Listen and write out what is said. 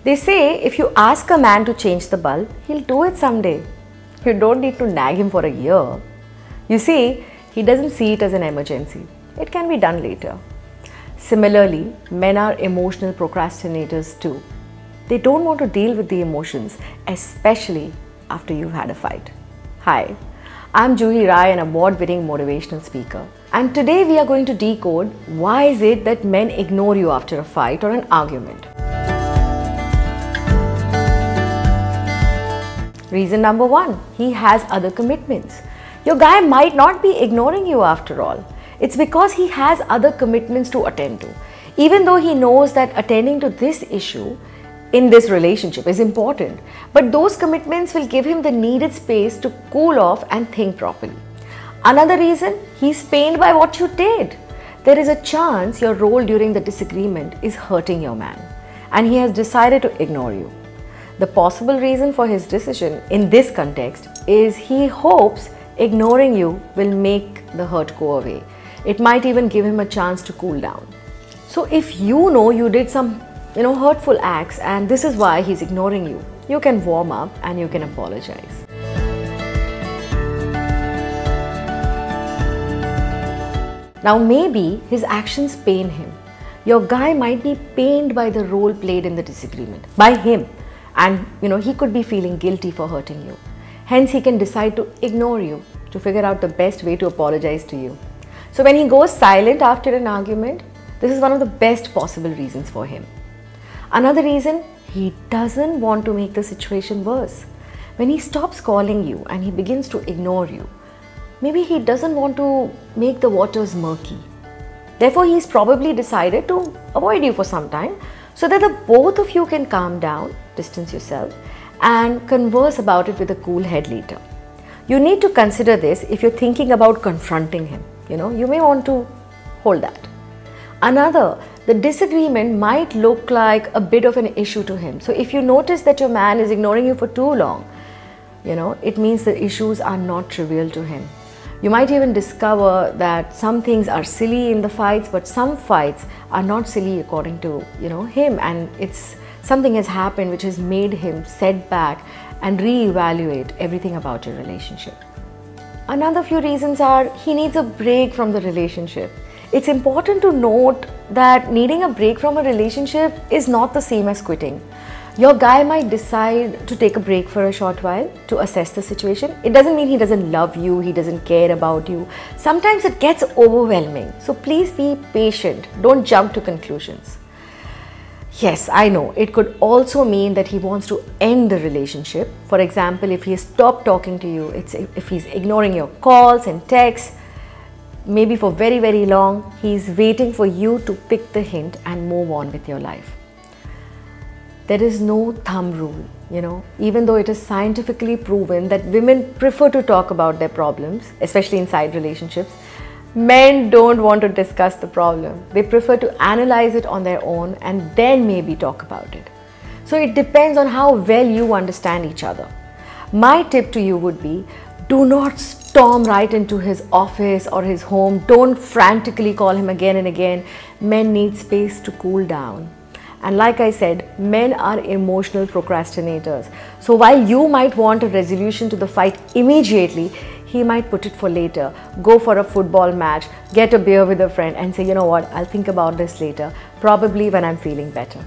They say if you ask a man to change the bulb, he'll do it someday. You don't need to nag him for a year. You see, he doesn't see it as an emergency. It can be done later. Similarly, men are emotional procrastinators too. They don't want to deal with the emotions, especially after you've had a fight. Hi, I'm Juuhi, Raai, an award-winning motivational speaker. And today we are going to decode why is it that men ignore you after a fight or an argument. Reason number one, he has other commitments. Your guy might not be ignoring you after all. It's because he has other commitments to attend to. Even though he knows that attending to this issue in this relationship is important, but those commitments will give him the needed space to cool off and think properly. Another reason, he's pained by what you did. There is a chance your role during the disagreement is hurting your man, and he has decided to ignore you. The possible reason for his decision in this context is he hopes ignoring you will make the hurt go away. It might even give him a chance to cool down. So if you know you did some hurtful acts and this is why he's ignoring you, you can warm up and you can apologize. Now maybe his actions pain him. Your guy might be pained by the role played in the disagreement, by him. And he could be feeling guilty for hurting you. Hence, he can decide to ignore you to figure out the best way to apologize to you. So when he goes silent after an argument, this is one of the best possible reasons for him. Another reason, he doesn't want to make the situation worse. When he stops calling you and he begins to ignore you, maybe he doesn't want to make the waters murky. Therefore, he's probably decided to avoid you for some time so that the both of you can calm down, distance yourself, and converse about it with a cool head later. You need to consider this if you're thinking about confronting him. You may want to hold that. Another, the disagreement might look like a bit of an issue to him. So if you notice that your man is ignoring you for too long, it means the issues are not trivial to him. You might even discover that some things are silly in the fights, but some fights are not silly according to him, and it's something has happened which has made him set back and reevaluate everything about your relationship. Another few reasons are he needs a break from the relationship. It's important to note that needing a break from a relationship is not the same as quitting. Your guy might decide to take a break for a short while to assess the situation. It doesn't mean he doesn't love you, he doesn't care about you. Sometimes it gets overwhelming. So please be patient. Don't jump to conclusions. Yes, I know. It could also mean that he wants to end the relationship. For example, if he has stopped talking to you, if he's ignoring your calls and texts, maybe for very, very long, he's waiting for you to pick the hint and move on with your life. There is no thumb rule, even though it is scientifically proven that women prefer to talk about their problems, especially inside relationships. Men don't want to discuss the problem. They prefer to analyze it on their own and then maybe talk about it. So it depends on how well you understand each other. My tip to you would be, do not storm right into his office or his home. Don't frantically call him again and again. Men need space to cool down. And like I said, men are emotional procrastinators. So while you might want a resolution to the fight immediately, he might put it for later. Go for a football match, get a beer with a friend and say, you know what, I'll think about this later, probably when I'm feeling better.